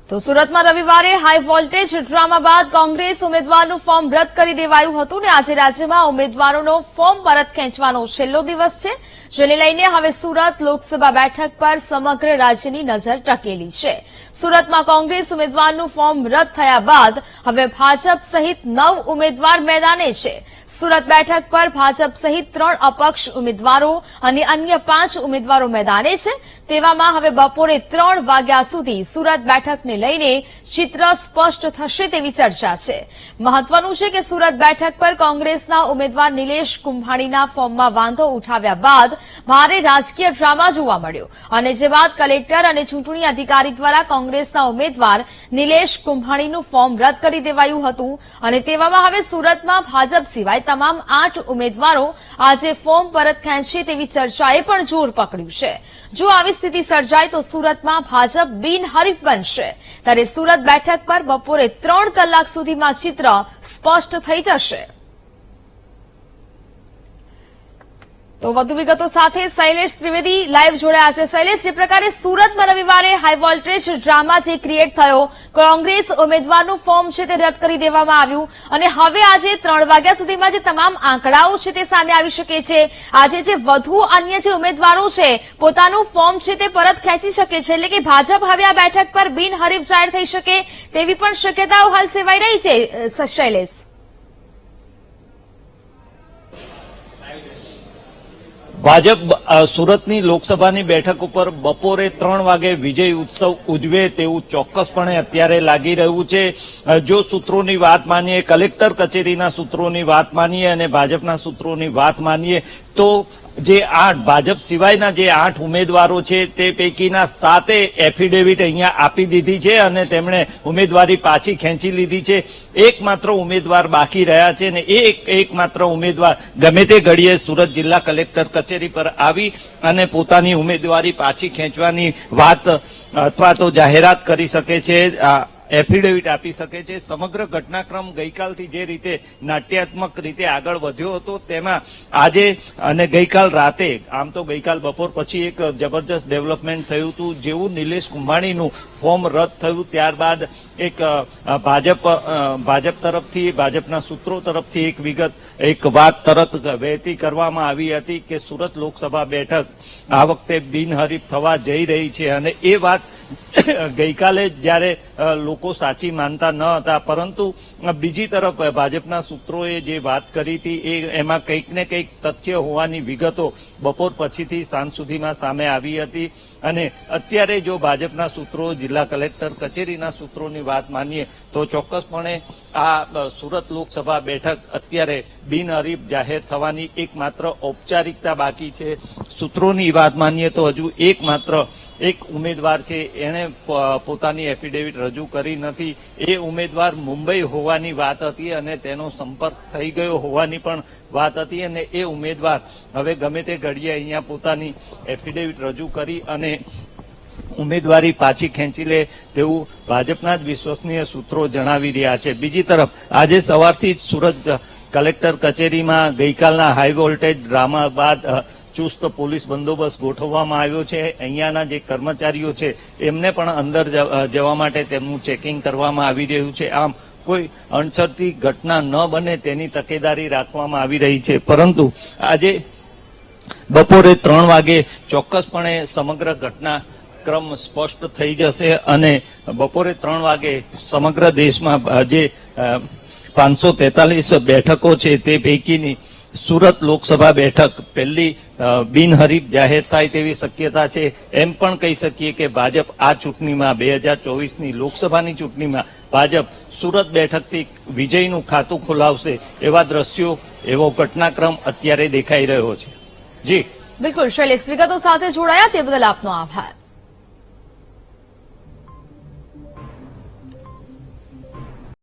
તો સુરતમાં રવિવારે હાઈ વોલ્ટેજ ડ્રામા બાદ કોંગ્રેસ ઉમેદવારનું ફોર્મ રદ કરી દેવાયું હતું ને આજે રાજ્યમાં ઉમેદવારોનો ફોર્મ પરત ખેંચવાનો છેલ્લો દિવસ છે, જેને લઈને હવે સુરત લોકસભા બેઠક પર સમગ્ર રાજ્યની નજર ટકેલી છે। સુરતમાં કોંગ્રેસ ઉમેદવારનું ફોર્મ રદ થયા બાદ હવે ભાજપ સહિત 9 ઉમેદવાર મેદાને છે। સુરત બેઠક પર ભાજપ સહિત 3 અપક્ષ ઉમેદવારો અને અન્ય 5 ઉમેદવારો મેદાને છે। તેવામાં હવે બપોરે 3 વાગ્યા સુધી સુરત બેઠકને લઈને ચિત્ર સ્પષ્ટ થશે તેવી ચર્ચા છે। મહત્વનું છે કે સુરત બેઠક પર કોંગ્રેસના ઉમેદવાર નિલેશ કુંભાણીના ફોર્મમાં વાંધો ઉઠાવ્યા બાદ ભારે રાજકીય ડ્રામા જોવા મળ્યો અને જે બાદ કલેક્ટર અને ચૂંટણી અધિકારી દ્વારા કોંગ્રેસના ઉમેદવાર નિલેશ કુંભાણીનું ફોર્મ રદ કરી દેવાયું હતું અને તેવામાં હવે સુરતમાં ભાજપ સિવાય તમામ 8 ઉમેદવારો આજે ફોર્મ પરત ખેંચશે તેવી ચર્ચાએ પણ જોર પકડ્યું છે। જો આવી સ્થિતિ સર્જાય તો સુરતમાં ભાજપ બિનહરીફ બનશે, ત્યારે સુરત બેઠક પર બપોરે 3 કલાક સુધીમાં ચિત્ર સ્પષ્ટ થઈ જશે। તો વધુ વિગતો સાથે શૈલેષ ત્રિવેદી લાઈવ જોડાયા છે। શૈલેષ, જે પ્રકારે સુરતમાં રવિવારે હાઈ વોલ્ટેજ ડ્રામા જે ક્રિએટ થયો, કોંગ્રેસ ઉમેદવારનું ફોર્મ છે તે રદ કરી દેવામાં આવ્યું અને હવે આજે 3 વાગ્યા સુધીમાં જે તમામ આંકડાઓ છે તે સામે આવી શકે છે। આજે જે વધુ અન્ય જે ઉમેદવારો છે પોતાનું ફોર્મ છે તે પરત ખેંચી શકે છે, એટલે કે ભાજપ હવે આ બેઠક પર બિનહરીફ જાહેર થઈ શકે તેવી પણ શક્યતાઓ હાલ સેવાઈ રહી છે। શૈલેષ, ભાજપ સુરતની લોકસભાની બેઠક ઉપર બપોરે 3 વાગે વિજય ઉત્સવ ઉજવે તેવું ચોક્કસપણે અત્યારે લાગી રહ્યું છે। જો સૂત્રોની વાત માનીએ, કલેક્ટર કચેરીના સૂત્રોની વાત માનીએ અને ભાજપના સૂત્રોની વાત માનીએ તો જે 8 ભાજપ સિવાયના જે 8 ઉમેદવારો છે તે પૈકીના 7 એફિડેવિટ અહીંયા આપી દીધી છે અને તેમણે ઉમેદવારી પાછી ખેંચી લીધી છે। એકમાત્ર ઉમેદવાર બાકી રહ્યા છે અને એકમાત્ર ઉમેદવાર ગમે તે ઘડીએ સુરત જિલ્લા કલેક્ટર કચેરી પર આવી અને પોતાની ઉમેદવારી પાછી ખેંચવાની વાત અથવા તો જાહેરાત કરી શકે છે, એફિડેવિટ આપી શકે છે। સમગ્ર ઘટનાક્રમ ગઈકાલથી જે રીતે નાટ્યાત્મક રીતે આગળ વધ્યો હતો તેમાં આજે અને ગઈકાલ રાતે, આમ તો ગઈકાલ બપોર પછી એક જબરજસ્ત ડેવલપમેન્ટ થયું હતું। જેવું નિલેશ કુંભાણીનું ફોર્મ રદ થયું ત્યારબાદ એક ભાજપ તરફથી, ભાજપના સૂત્રો તરફથી એક વાત તરત વહેતી કરવામાં આવી હતી કે સુરત લોકસભા બેઠક આ વખતે બિનહરીફ થવા જઈ રહી છે અને એ વાત ગઈકાલે જ્યારે લોકો સાચી માનતા ન હતા, પરંતુ બીજી તરફ ભાજપના સૂત્રોએ જે વાત કરી હતી એમાં કંઈક ને કંઈક તથ્ય હોવાની વિગતો બપોર પછીથી સાંજ સુધીમાં સામે આવી હતી અને અત્યારે જો ભાજપના સૂત્રો, જિલ્લા કલેક્ટર કચેરીના સૂત્રોની વાત માનીએ તો ચોક્કસપણે આ સુરત લોકસભા બેઠક અત્યારે બિનહરીફ જાહેર થવાની એકમાત્ર ઔપચારિકતા બાકી છે। સૂત્રોની વાત માનીએ તો હજુ એક ઉમેદવાર છે, એણે પોતાની એફિડેવિટ રજૂ કરી નથી। એ ઉમેદવાર મુંબઈ હોવાની વાત હતી અને તેનો સંપર્ક થઈ ગયો હોવાની પણ વાત હતી અને એ ઉમેદવાર હવે ગમે તે ઘડીએ અહીંયા પોતાની એફિડેવિટ રજૂ કરી અને ઉમેદવારી પાછી ખેંચી લે તેવું ભાજપના જ વિશ્વસનીય સૂત્રો જણાવી રહ્યા છે। બીજી તરફ આજે સવારથી જ સુરત કલેક્ટર કચેરીમાં ગઈકાલના હાઈ વોલ્ટેજ ડ્રામા બાદ ચુસ્ત પોલીસ બંદોબસ્ત ગોઠવવામાં આવ્યો છે। અહીંયાના જે કર્મચારીઓ છે એમને પણ અંદર જવા માટે તેમનું ચેકિંગ કરવામાં આવી રહ્યું છે। આમ કોઈ અણછડતી ઘટના ન બને તેની તકેદારી રાખવામાં આવી રહી છે, પરંતુ આજે બપોરે 3 વાગે ચોક્કસપણે સમગ્ર ઘટનાક્રમ સ્પષ્ટ થઈ જશે અને બપોરે 3 વાગે સમગ્ર દેશમાં જે 543 બેઠકો છે તે પૈકીની સુરત લોકસભા બેઠક પહેલી બિનહરીફ જાહેર થાય તેવી શક્યતા છે। એમ પણ કહી શકીએ કે ભાજપ આ ચૂંટણીમાં 2024ની લોકસભાની ચૂંટણીમાં ભાજપ સુરત બેઠકથી વિજયનું ખાતું ખોલાવશે એવા દ્રશ્યો, એવો ઘટનાક્રમ અત્યારે દેખાઈ રહ્યો છે। જી બિલકુલ શૈલેષ, વિગતો સાથે જોડાયા તે બદલ આપનો આભાર।